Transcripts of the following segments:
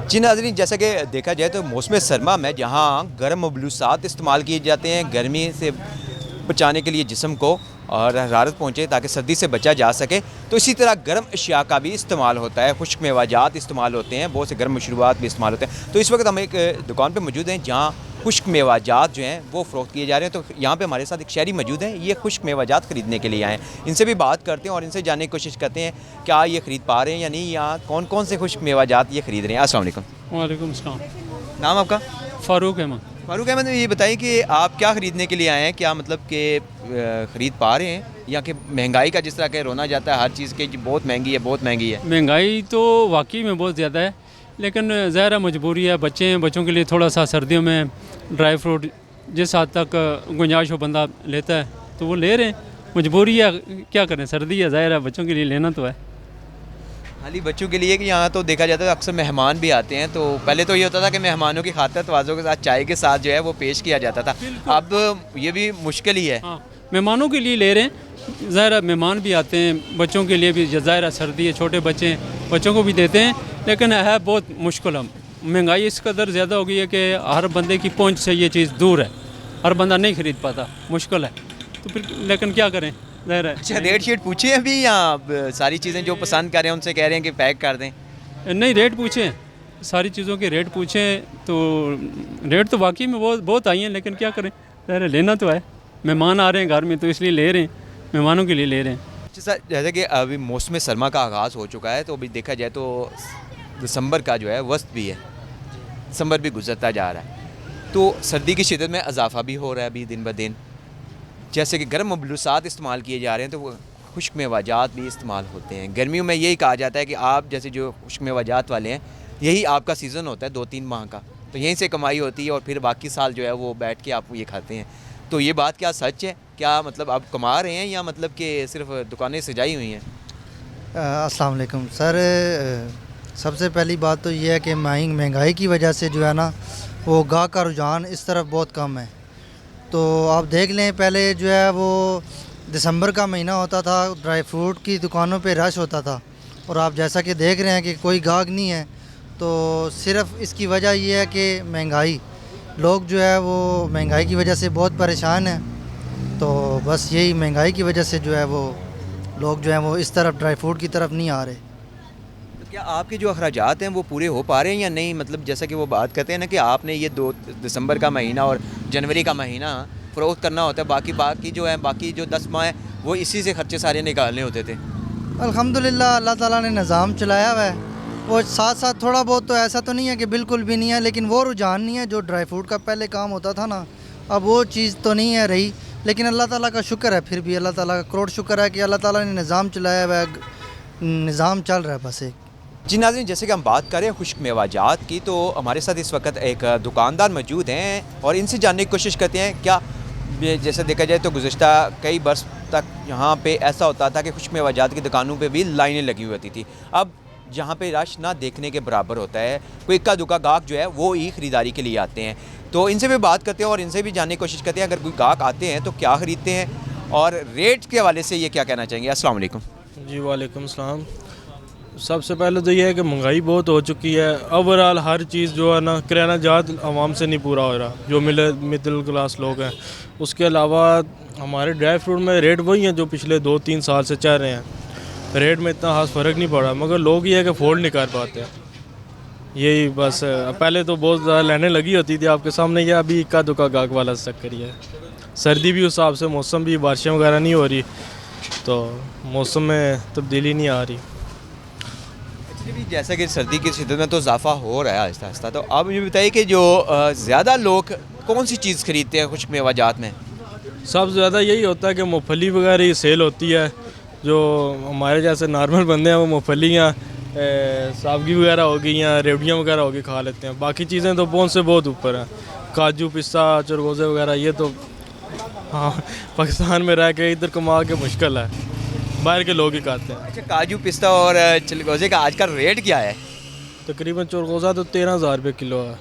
जी नाज़रीन, जैसा कि देखा जाए तो मौसम सरमा में जहाँ गर्म मबलूसात इस्तेमाल किए जाते हैं गर्मी से बचाने के लिए जिस्म को और हरारत पहुँचे ताकि सर्दी से बचा जा सके, तो इसी तरह गर्म अशिया का भी इस्तेमाल होता है। खुश्क मेवाजात इस्तेमाल होते हैं, बहुत से गर्म मशरूबात भी इस्तेमाल होते हैं। तो इस वक्त हम एक दुकान पर मौजूद हैं जहाँ खुश्क मेवाजात जो हैं वो फ़रोख्त किए जा रहे हैं। तो यहाँ पे हमारे साथ एक शहरी मौजूद हैं, ये खुश्क मेवाजात ख़रीदने के लिए आए हैं। इनसे भी बात करते हैं और इनसे जानने की कोशिश करते हैं क्या ये ख़रीद पा रहे हैं या नहीं, या कौन कौन से खुश्क मेवाजात ये ख़रीद रहे हैं। अस्सलाम वालेकुम। वालेकुम सलाम। नाम आपका? फ़ारूक अहमद। फ़ारूक अहमद, ये बताइए कि आप क्या ख़रीदने के लिए आए हैं, क्या मतलब कि ख़रीद पा रहे हैं या कि महंगाई का जिस तरह के रोना जाता है हर चीज़ की बहुत महंगी है बहुत महंगी है। महंगाई तो वाकई में बहुत ज़्यादा है, लेकिन ज़ाहिर मजबूरी है, बच्चे हैं, बच्चों के लिए थोड़ा सा सर्दियों में ड्राई फ्रूट जिस हद तक गुंजाइश हो बंदा लेता है तो वो ले रहे हैं, मजबूरी है, क्या करें, सर्दी है, ज़ाहिर है बच्चों के लिए लेना तो है। खाली बच्चों के लिए कि यहाँ तो देखा जाता है अक्सर मेहमान भी आते हैं, तो पहले तो ये होता था कि मेहमानों की खातिर तवाज़ो के साथ चाय के साथ जो है वो पेश किया जाता था, अब ये भी मुश्किल ही है। हाँ, मेहमानों के लिए ले रहे हैं, ज़ाहिर मेहमान भी आते हैं, बच्चों के लिए भी ज़ाहिर सर्दी है, छोटे बच्चे हैं, बच्चों को भी देते हैं, लेकिन है बहुत मुश्किल। महंगाई इस कदर ज़्यादा हो गई है कि हर बंदे की पहुंच से ये चीज़ दूर है, हर बंदा नहीं ख़रीद पाता, मुश्किल है। तो फिर लेकिन क्या करें, ज़ाहिर है। अच्छा, रेट शीट पूछे अभी या सारी चीज़ें जो पसंद कर रहे हैं उनसे कह रहे हैं कि पैक कर दें? नहीं, रेट पूछे, सारी चीज़ों के रेट पूछे तो रेट तो वाकई में बहुत आई हैं, लेकिन क्या करें, ज़ाहिर है लेना तो है, मेहमान आ रहे हैं घर में तो इसलिए ले रहे हैं, मेहमानों के लिए ले रहे हैं। जैसे कि अभी मौसम सरमा का आगाज़ हो चुका है, तो अभी देखा जाए तो दिसंबर का जो है वस्त भी है, दिसंबर भी गुजरता जा रहा है, तो सर्दी की शिद्दत में इजाफा भी हो रहा है अभी दिन ब दिन। जैसे कि गर्म मबलूसात इस्तेमाल किए जा रहे हैं तो वो खुश्क मेवाजात भी इस्तेमाल होते हैं। गर्मियों में यही कहा जाता है कि आप जैसे जो खुश्क मेवाजात वाले हैं, यही आपका सीज़न होता है 2-3 माह का, तो यहीं से कमाई होती है और फिर बाकी साल जो है वो बैठ के आप ये खाते हैं। तो ये बात क्या सच है? क्या मतलब आप कमा रहे हैं या मतलब कि सिर्फ दुकानें सजाई हुई हैं? अस्सलाम वालेकुम सर, सबसे पहली बात तो ये है कि महंगाई की वजह से जो है ना वो गाहक का रुझान इस तरफ बहुत कम है। तो आप देख लें, पहले जो है वो दिसंबर का महीना होता था, ड्राई फ्रूट की दुकानों पे रश होता था, और आप जैसा कि देख रहे हैं कि कोई गाहक नहीं है। तो सिर्फ इसकी वजह ये है कि महंगाई, लोग जो है वो महंगाई की वजह से बहुत परेशान हैं। तो बस यही महंगाई की वजह से जो है वो लोग जो हैं वो इस तरफ ड्राई फ्रूट की तरफ नहीं आ रहे। तो क्या आपके जो अखराजात हैं वो पूरे हो पा रहे हैं या नहीं? मतलब जैसा कि वो बात करते हैं ना कि आपने ये 2 दिसंबर का महीना और जनवरी का महीना फ़रोख्त करना होता है, बाकी जो है बाकी जो 10 माह हैं वो इसी से खर्चे सारे निकालने होते थे। अल्हम्दुलिल्लाह अल्लाह ताला ने निज़ाम चलाया हुआ है, वो साथ साथ थोड़ा बहुत, तो ऐसा तो नहीं है कि बिल्कुल भी नहीं है, लेकिन वो रुझान नहीं है जो ड्राई फ्रूट का पहले काम होता था ना, अब वो चीज़ तो नहीं है रही। लेकिन अल्लाह ताला का शुक्र है, फिर भी अल्लाह ताला का करोड़ शुक्र है कि अल्लाह ताला ने निज़ाम चलाया हुआ है, निज़ाम चल रहा है बस एक। जी नाज़रीन, जैसे कि हम बात करें खुश्क मेवाजात की, तो हमारे साथ इस वक्त एक दुकानदार मौजूद हैं और इनसे जानने की कोशिश करते हैं क्या जैसे देखा जाए तो गुज़श्ता कई बरस तक यहाँ पे ऐसा होता था कि खुश्क मेवाजात की दुकानों पे भी लाइनें लगी हुई होती थी। अब जहाँ पे रश ना देखने के बराबर होता है, कोई इक्का दुक्का गाहक जो है वो ही ख़रीदारी के लिए आते हैं। तो इनसे भी बात करते हैं और इनसे भी जानने की कोशिश करते हैं अगर कोई गाहक आते हैं तो क्या ख़रीदते हैं और रेट के हवाले से ये क्या कहना चाहेंगे। अस्सलाम वालेकुम। जी वालेकुम सलाम। सबसे पहले तो ये है कि महंगाई बहुत हो चुकी है, ओवरऑल हर चीज़ जो है ना किराना जात आवाम से नहीं पूरा हो रहा, जो मिडिल क्लास लोग हैं। उसके अलावा हमारे ड्राई फ्रूट में रेट वही हैं जो पिछले 2-3 साल से चल रहे हैं, रेट में इतना खास फ़र्क नहीं पड़ा, मगर लोग ये है कि अफोर्ड नहीं कर पाते हैं। यही बस, पहले तो बहुत ज़्यादा लाइनें लगी होती थी आपके सामने, ये अभी इक्का दुक्का गाहक वाला चक्कर ही है। सर्दी भी उस हिसाब से, मौसम भी, बारिशें वगैरह नहीं हो रही, तो मौसम में तब्दीली नहीं आ रही। भी जैसा कि सर्दी की शिद्दत में तो इजाफा हो रहा है आहिस्ता आहिस्ता, तो आप मुझे बताइए कि जो ज़्यादा लोग कौन सी चीज़ खरीदते हैं खुश्क मेवाजात में? सबसे ज़्यादा यही होता है कि मूँगफली वगैरह ही सेल होती है, जो हमारे जैसे नॉर्मल बंदे हैं वो मूँगफलियाँ, सावगी वगैरह हो गई या रेवड़ियाँ वगैरह हो गई खा लेते हैं। बाकी चीज़ें तो पहुँच से बहुत ऊपर हैं, काजू पिस्ता चरगोज़े वगैरह, ये तो हाँ पाकिस्तान में रह के इधर कमा के मुश्किल है, बाहर के लोग ही खाते हैं। अच्छा, काजू पिस्ता और चिलगोज़े का आजकल रेट क्या है? तकरीबन चरगोज़ा तो 13,000 रुपये किलो है।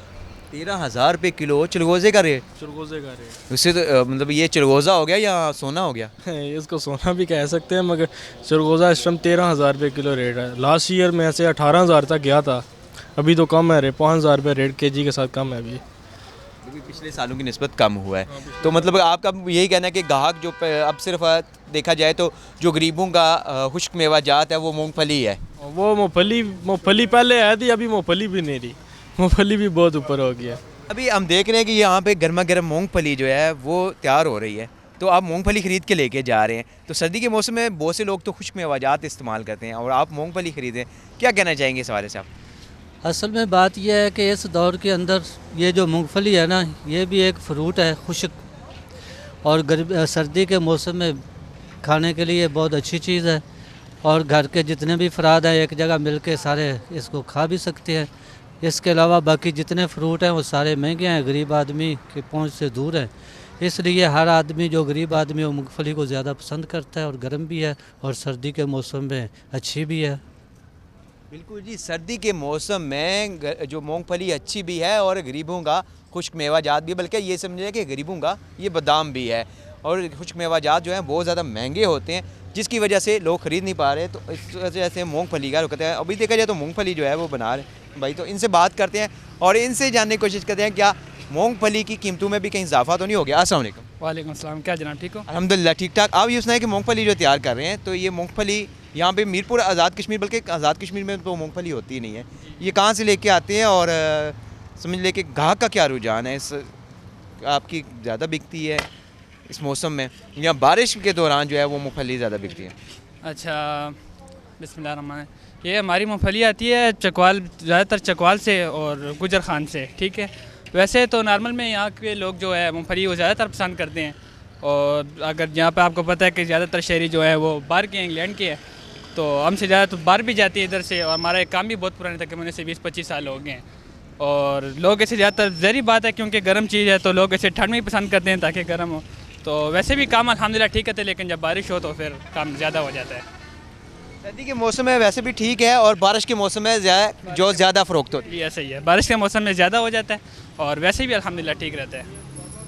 13,000 रुपये किलो चिलगोज़े का रेट? चरगोज़े का रेट। उससे तो मतलब ये चिलगोज़ा हो गया या सोना हो गया? इसको सोना भी कह सकते हैं, मगर चरगोज़ा इस टाइम 13,000 रुपये किलो रेट है। लास्ट ईयर में ऐसे 18,000 तक गया था, अभी तो कम है रेट, 5,000 रुपये रेट केजी के साथ कम है अभी। अभी पिछले सालों की निस्बत कम हुआ है। तो मतलब आपका यही कहना है कि ग्राहक जो अब सिर्फ देखा जाए तो जो गरीबों का खुश्क मेवाजात है वो मूंगफली है। वो मूँगफली पहले आई थी, अभी मूँगफली भी नहीं रही, मूँगफली भी बहुत ऊपर हो गया। अभी हम देख रहे हैं कि यहाँ पे गर्मा गर्म मूंगफली जो है वो तैयार हो रही है, तो आप मूंगफली ख़रीद के लेके जा रहे हैं। तो सर्दी के मौसम में बहुत से लोग तो खुश्क मेवाजात इस्तेमाल करते हैं और आप मूंगफली ख़रीदें, क्या कहना चाहेंगे इस हवाले से आप? असल में बात यह है कि इस दौर के अंदर ये जो मूंगफली है ना, ये भी एक फ्रूट है खुश्क, और सर्दी के मौसम में खाने के लिए बहुत अच्छी चीज़ है। और घर के जितने भी अफराद हैं एक जगह मिल के सारे इसको खा भी सकते हैं। इसके अलावा बाकी जितने फ्रूट हैं वो सारे महंगे हैं, गरीब आदमी की पहुंच से दूर हैं। इसलिए हर आदमी जो गरीब आदमी वो मूंगफली को ज़्यादा पसंद करता है, और गर्म भी है और सर्दी के मौसम में अच्छी भी है। बिल्कुल जी, सर्दी के मौसम में जो मूंगफली अच्छी भी है और गरीबों का खुश्क मेवाजात भी, बल्कि ये समझिए कि गरीबों का ये बादाम भी है। और खुश्क मेवाजात जो हैं बहुत ज़्यादा महंगे होते हैं, जिसकी वजह से लोग ख़रीद नहीं पा रहे। तो इस वजह से मूंगफली का रुकता है। अभी देखा जाए तो मूंगफली जो है वो बना रहे भाई, तो इनसे बात करते हैं और इनसे जानने की कोशिश करते हैं क्या मूंगफली की कीमतों में भी कहीं इजाफा तो नहीं हो गया। अस्सलाम वालेकुम। वालेकुम अस्सलाम, क्या जनाब ठीक हो? अल्हम्दुलिल्लाह ठीक ठाक। आप ये सुनाए कि मूंगफली जो तैयार कर रहे हैं, तो ये मूंगफली यहाँ पे मीरपुर आज़ाद कश्मीर, बल्कि आज़ाद कश्मीर में तो मूंगफली होती नहीं है, ये कहाँ से लेके आते हैं और समझ ले कि ग्राहक का क्या रुझान है? इस आपकी ज़्यादा बिकती है इस मौसम में या बारिश के दौरान जो है वो मूंगफली ज़्यादा बिकती है? अच्छा, बिस्मिल्लाह। ये हमारी मूंगफली आती है चकवाल, ज़्यादातर चकवाल से और गुजर खान से, ठीक है। वैसे तो नॉर्मल में यहाँ के लोग जो है मूंगफली वो ज़्यादातर पसंद करते हैं। और अगर यहाँ पे आपको पता है कि ज़्यादातर शहरी जो है वो बाहर के हैं, इंग्लैंड के हैं, तो हमसे ज़्यादा तो बाहर भी जाती है इधर से। और हमारा एक काम भी बहुत पुराना था कि मैंने से 20-25 साल हो गए हैं। और लोग ऐसे ज़्यादातर ज़हरी बात है क्योंकि गर्म चीज़ है तो लोग ऐसे ठंड में ही पसंद करते हैं ताकि गर्म हो। तो वैसे भी काम अल्हम्दुलिल्लाह ठीक है, लेकिन जब बारिश हो तो फिर काम ज़्यादा हो जाता है। सर्दी के मौसम में वैसे भी ठीक है और बारिश के मौसम में जो ज़्यादा फ़रोख्त होती है। ये सही है, बारिश के मौसम में ज़्यादा हो जाता है और वैसे भी अल्हम्दुलिल्लाह ठीक रहता है।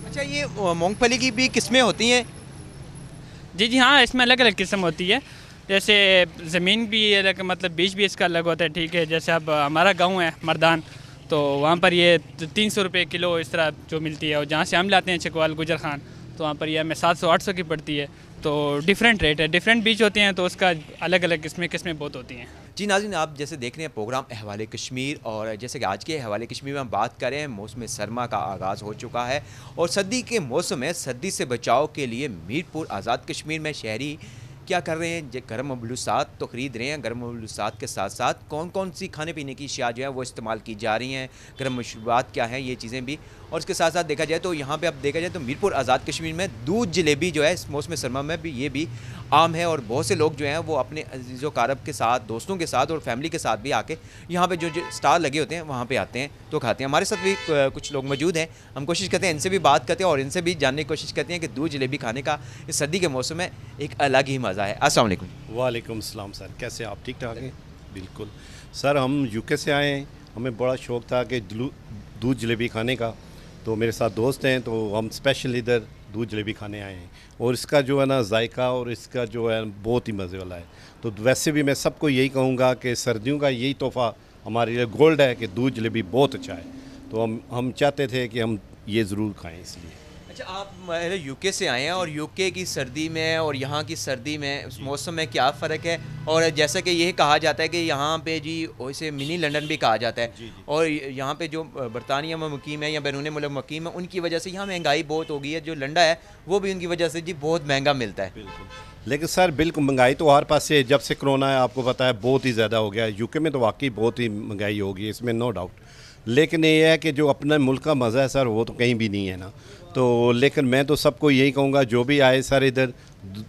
अच्छा, ये मूंगफली की भी किस्में होती हैं? जी जी हाँ, इसमें अलग अलग किस्म होती है। जैसे ज़मीन भी अलग, मतलब बीज भी इसका अलग होता है, ठीक है। जैसे अब हमारा गांव है मर्दान, तो वहाँ पर ये 300 रुपये किलो इस तरह जो मिलती है। और जहाँ से हम लाते हैं चकवाल गुजर खान, तो वहाँ पर ये हमें 700-800 की पड़ती है। तो डिफरेंट रेट है, डिफरेंट बीज होते हैं, तो उसका अलग अलग किस्में बहुत होती हैं। जी नाज़रीन, आप जैसे देख रहे हैं प्रोग्राम अहवाल कश्मीर, और जैसे कि आज के अहवाल कश्मीर में हम बात करें, मौसम सरमा का आगाज़ हो चुका है और सर्दी के मौसम में सर्दी से बचाव के लिए मीरपुर आज़ाद कश्मीर में शहरी क्या कर रहे हैं? गर्म मलबूसात तो ख़रीद रहे हैं। गर्म मलबूसात के साथ साथ कौन कौन सी खाने पीने की अशिया जो है वो इस्तेमाल की जा रही हैं, गर्म मशरूबात क्या हैं, ये चीज़ें भी। और इसके साथ साथ देखा जाए तो यहाँ पे अब देखा जाए तो मीरपुर आज़ाद कश्मीर में दूध जलेबी जो है इस मौसम सरमा में भी ये भी आम है। और बहुत से लोग जो हैं वो अपने अजीज़ो कारब के साथ, दोस्तों के साथ और फैमिली के साथ भी आके यहाँ पे जो स्टाल लगे होते हैं वहाँ पे आते हैं तो खाते हैं। हमारे साथ भी कुछ लोग मौजूद हैं, हम कोशिश करते हैं इनसे भी बात करते हैं और इनसे भी जानने की कोशिश करते हैं कि दूध जलेबी खाने का इस सर्दी के मौसम में एक अलग ही मज़ा है। अस्सलाम वालेकुम। वालेकुम सलाम सर, कैसे आप? ठीक ठाक हैं? बिल्कुल सर, हम यूके से आए हैं, हमें बड़ा शौक़ था कि दूध जलेबी खाने का, तो मेरे साथ दोस्त हैं तो हम स्पेशल इधर दूध जलेबी खाने आए हैं। और इसका जो है ना जायका और इसका जो है बहुत ही मज़े वाला है। तो वैसे भी मैं सबको यही कहूँगा कि सर्दियों का यही तोहफ़ा हमारे लिए गोल्ड है कि दूध जलेबी बहुत अच्छा है। तो हम चाहते थे कि हम ये ज़रूर खाएँ इसलिए। अच्छा, आप यूके से आए हैं और यूके की सर्दी में और यहाँ की सर्दी में उस मौसम में क्या फ़र्क है? और जैसा कि ये कहा जाता है कि यहाँ पे जी वैसे मिनी लंदन भी कहा जाता है, जी। और और यहाँ पे जो बरतानिया में मुकीम है या बैरून मुल्क मुकीम है, उनकी वजह से यहाँ महंगाई बहुत हो गई है। जो लंडा है वो भी उनकी वजह से जी बहुत महंगा मिलता है। बिल्कुल, लेकिन सर बिल्कुल महंगाई तो हर पास से, जब से कोरोना है आपको पता है बहुत ही ज़्यादा हो गया है। यूके में तो वाकई बहुत ही महंगाई होगी, इसमें नो डाउट। लेकिन ये है कि जो अपने मुल्क का मज़ा है सर वो तो कहीं भी नहीं है ना। तो लेकिन मैं तो सबको यही कहूँगा जो भी आए सर इधर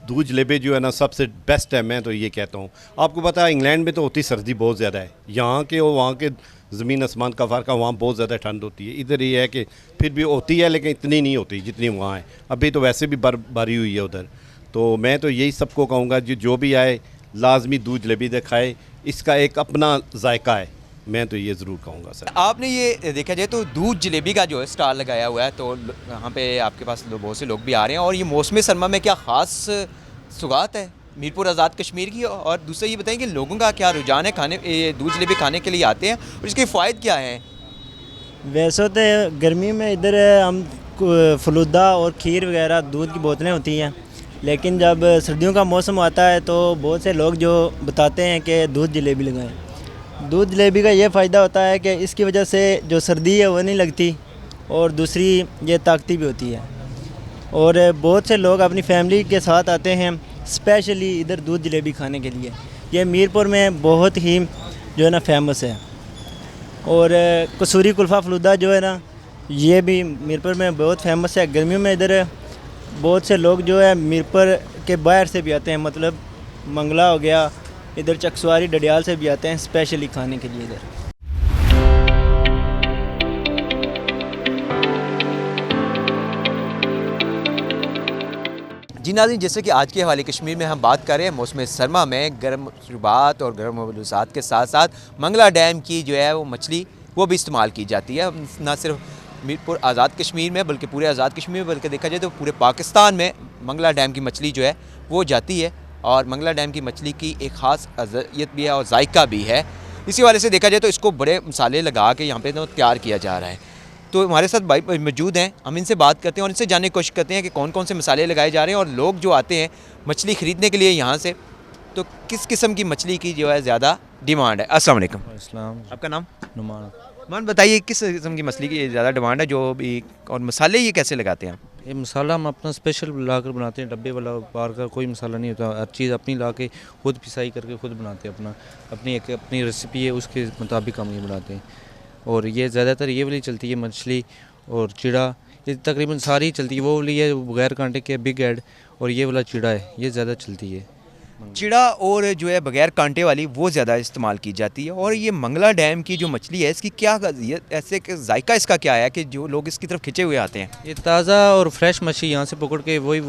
दूध जलेबी जो है ना सबसे बेस्ट है, मैं तो ये कहता हूँ। आपको पता है इंग्लैंड में तो होती सर्दी बहुत ज़्यादा है, यहाँ के और वहाँ के ज़मीन आसमान का फ़र्क है। वहाँ बहुत ज़्यादा ठंड होती है, इधर ये है कि फिर भी होती है लेकिन इतनी नहीं होती जितनी वहाँ है। अभी तो वैसे भी बर्फबारी हुई है उधर। तो मैं तो यही सबको कहूँगा जो भी आए लाजमी दूध जलेबी दिखाए, इसका एक अपना जायका है, मैं तो ये ज़रूर कहूँगा सर। आपने ये देखा जाए तो दूध जलेबी का जो है स्टाल लगाया हुआ है, तो यहाँ पे आपके पास बहुत से लोग भी आ रहे हैं। और ये मौसम सरमा में क्या ख़ास सुगात है मीरपुर आज़ाद कश्मीर की, और दूसरा ये बताएं कि लोगों का क्या रुझान है खाने ये दूध जलेबी खाने के लिए आते हैं और इसके फ़ायदे क्या हैं? वैसे तो गर्मी में इधर हम फलूदा और खीर वगैरह दूध की बोतलें होती हैं, लेकिन जब सर्दियों का मौसम आता है तो बहुत से लोग जो बताते हैं कि दूध जलेबी लगाएं। दूध जलेबी का ये फ़ायदा होता है कि इसकी वजह से जो सर्दी है वो नहीं लगती, और दूसरी ये ताकती भी होती है। और बहुत से लोग अपनी फैमिली के साथ आते हैं स्पेशली इधर दूध जलेबी खाने के लिए। ये मीरपुर में बहुत ही जो है ना फेमस है। और कसूरी कुल्फ़ा फलूदा जो है ना ये भी मीरपुर में बहुत फेमस है। गर्मियों में इधर बहुत से लोग जो है मीरपुर के बाहर से भी आते हैं, मतलब मंगला हो गया, इधर चकसवारी डडियाल से भी आते हैं स्पेशली खाने के लिए इधर। जी नाज़रीन, जैसे कि आज के हवाले कश्मीर में हम बात कर रहे हैं मौसम सरमा में गर्म मशरूबात और गर्म मलबूसात के साथ साथ मंगला डैम की जो है वो मछली वो भी इस्तेमाल की जाती है। ना सिर्फ मीरपुर आज़ाद कश्मीर में बल्कि पूरे आज़ाद कश्मीर में, बल्कि देखा जाए तो पूरे पाकिस्तान में मंगला डैम की मछली जो है वो जाती है। और मंगला डैम की मछली की एक ख़ास अज़ियत भी है और जायका भी है। इसी वाले से देखा जाए तो इसको बड़े मसाले लगा के यहाँ पे तो तैयार किया जा रहा है। तो हमारे साथ भाई मौजूद हैं, हम इनसे बात करते हैं और इनसे जानने की कोशिश करते हैं कि कौन कौन से मसाले लगाए जा रहे हैं और लोग जो आते हैं मछली ख़रीदने के लिए यहाँ से, तो किस किस्म की मछली की जो है ज़्यादा डिमांड है। अस्सलाम वालेकुम। इस्लाम आपका नाम? नुमान। मान बताइए किस किस्म की मछली की ज़्यादा डिमांड है जो भी, और मसाले ये कैसे लगाते हैं आप? ये मसाला हम अपना स्पेशल ला कर बनाते हैं, डब्बे वाला बाहर का कोई मसाला नहीं होता। हर चीज़ अपनी ला के खुद पिसाई करके खुद बनाते हैं। अपनी रेसिपी है उसके मुताबिक हम ये बनाते हैं। और ये ज़्यादातर ये वाली चलती है मछली और चिड़ा, ये तकरीबन सारी चलती है। वो वाली है बगैर कांटे के बिग हेड, और ये वाला चिड़ा है ये ज़्यादा चलती है। चिड़ा और जो है बगैर कांटे वाली वो ज़्यादा इस्तेमाल की जाती है। और ये मंगला डैम की जो मछली है इसकी क्या ऐसे जायका इसका क्या है कि जो लोग इसकी तरफ खिंचे हुए आते हैं? ये ताज़ा और फ्रेश मछली यहाँ से पकड़ के वही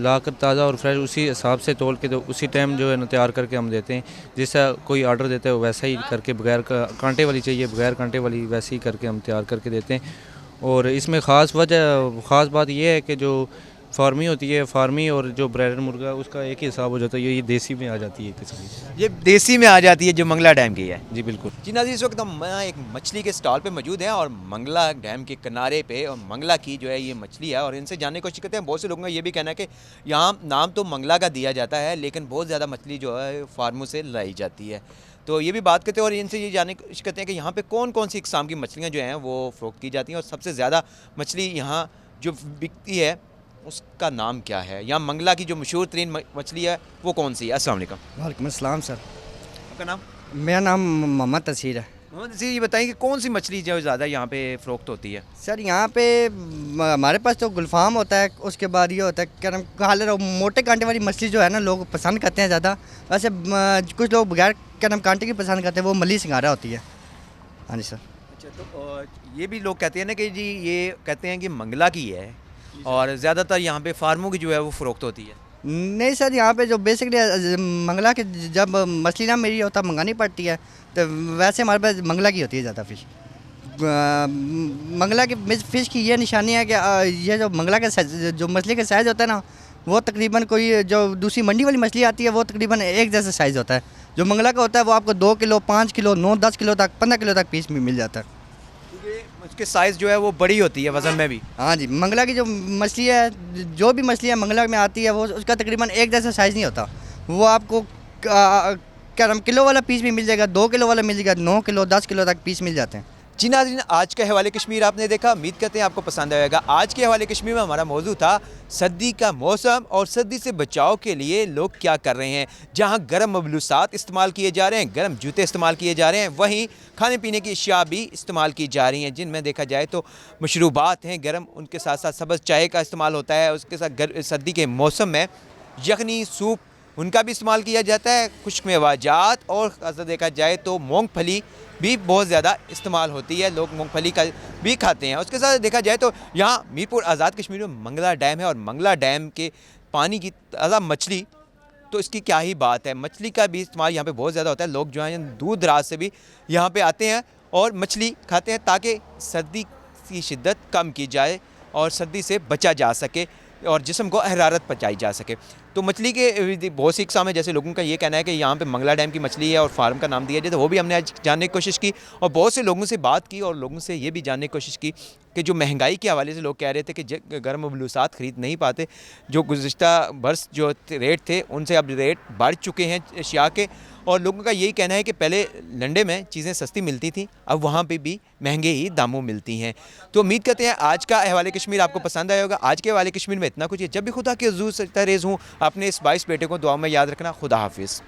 ला कर ताज़ा और फ्रेश उसी हिसाब से तोल के तो उसी टाइम जो है ना तैयार करके हम देते हैं। जैसा कोई आर्डर देता है वैसा ही करके, बगैर कांटे वाली चाहिए बगैर कांटे वाली वैसे ही करके हम तैयार करके देते हैं। और इसमें ख़ास बात यह है कि जो फार्मी होती है, फार्मी और जो ब्रायलर मुर्गा उसका एक ही हिसाब हो जाता है। ये देसी में आ जाती है किस्म की, ये देसी में आ जाती है जो मंगला डैम की है। जी बिल्कुल। जी नाज़रीन, इस वक्त हम एक मछली के स्टॉल पे मौजूद हैं और मंगला डैम के किनारे पे और मंगला की जो है ये मछली है। और इनसे जानने की कोशिश करते हैं। बहुत से लोगों का ये भी कहना है कि यहाँ नाम तो मंगला का दिया जाता है लेकिन बहुत ज़्यादा मछली जो है फार्मों से लाई जाती है। तो ये भी बात करते हैं और इनसे ये जानने की कोशिश करते हैं कि यहाँ पे कौन कौन सी इकसाम की मछलियाँ जो हैं वो फ़रोख्त की जाती हैं और सबसे ज़्यादा मछली यहाँ जो बिकती है उसका नाम क्या है। यहाँ मंगला की जो मशहूर तरीन मछली है वो कौन सी है? अस्सलाम वालेकुम। वालेकुम अस्सलाम सर। आपका नाम? मेरा नाम मोहम्मद तसीर है। मोहम्मद जी, ये बताएं कि कौन सी मछली जो ज़्यादा यहाँ पे फ़रोख्त होती है? सर यहाँ पे हमारे पास तो गुलफाम होता है, उसके बाद ये होता है क्या नाम मोटे कांटे वाली मछली जो है ना लोग पसंद करते हैं ज़्यादा। वैसे कुछ लोग बगैर क्या नाम कांटे की पसंद करते हैं, वो मली सिंगारा होती है। हाँ जी सर। अच्छा, तो ये भी लोग कहते हैं ना कि जी ये कहते हैं कि मंगला की है और ज़्यादातर यहाँ पे फार्मों की जो है वो फ़रोख्त होती है। नहीं सर, यहाँ पे जो बेसिकली मंगला के जब मछली ना मेरी होता मंगानी पड़ती है तो वैसे हमारे पास मंगला की होती है ज़्यादा फ़िश। मंगला की फ़िश की ये निशानी है कि ये जो मंगला का जो मछली का साइज़ होता है ना वो तकरीबन कोई जो दूसरी मंडी वाली मछली आती है वो तकरीबन एक जैसा साइज़ होता है। जो मंगला का होता है वो आपको 2 किलो 5 किलो 9-10 किलो तक 15 किलो तक पीस में मिल जाता है। उसके साइज़ जो है वो बड़ी होती है वज़न में भी। हाँ जी, मंगला की जो मछली है, जो भी मछली है मंगला में आती है वो उसका तकरीबन एक जैसा साइज़ नहीं होता। वो आपको क्या नाम किलो वाला पीस भी मिल जाएगा, 2 किलो वाला मिल जाएगा, 9 किलो 10 किलो तक पीस मिल जाते हैं। जी नाज़रीन, आज का हवाले कश्मीर आपने देखा, उम्मीद करते हैं आपको पसंद आएगा। आज के हवाले कश्मीर में हमारा मौजू था सर्दी का मौसम और सर्दी से बचाव के लिए लोग क्या कर रहे हैं। जहां गर्म मलबूसात इस्तेमाल किए जा रहे हैं, गर्म जूते इस्तेमाल किए जा रहे हैं, वहीं खाने पीने की अशिया भी इस्तेमाल की जा रही हैं जिनमें देखा जाए तो मशरूबात हैं गर्म, उनके साथ साथ सब्ज़ चाय का इस्तेमाल होता है। उसके साथ सर्दी के मौसम में यखनी सूप उनका भी इस्तेमाल किया जाता है, खुश्क मेवाजात और ख़ास देखा जाए तो मूंगफली भी बहुत ज़्यादा इस्तेमाल होती है, लोग मूंगफली का भी खाते हैं। उसके साथ देखा जाए तो यहाँ मीरपुर आज़ाद कश्मीर में मंगला डैम है और मंगला डैम के पानी की ताज़ा मछली तो इसकी क्या ही बात है। मछली का भी इस्तेमाल यहाँ पे बहुत ज़्यादा होता है। लोग जो हैं दूर दराज से भी यहाँ पे आते हैं और मछली खाते हैं ताकि सर्दी की शिद्दत कम की जाए और सर्दी से बचा जा सके और जिस्म को हरारत पहुँचाई जा सके। तो मछली के बहुत सी इकसाम है, जैसे लोगों का ये कहना है कि यहाँ पे मंगला डैम की मछली है और फार्म का नाम दिया जाए, तो वो भी हमने आज जानने की कोशिश की और बहुत से लोगों से बात की और लोगों से ये भी जानने की कोशिश की कि जो महंगाई के हवाले से लोग कह रहे थे कि गर्म मबलूसात ख़रीद नहीं पाते, जो गुज़िश्ता बरस जो रेट थे उनसे अब रेट बढ़ चुके हैं अशिया के, और लोगों का यही कहना है कि पहले लंडे में चीज़ें सस्ती मिलती थी, अब वहाँ पे भी महंगे ही दामों मिलती हैं। तो उम्मीद करते हैं आज का अहवाल कश्मीर आपको पसंद आया होगा। आज के अहवाल कश्मीर में इतना कुछ है। जब भी खुदा के हुज़ूर सजदा रेज़ हूँ, अपने इस 22 बेटे को दुआ में याद रखना। खुदा हाफिज़।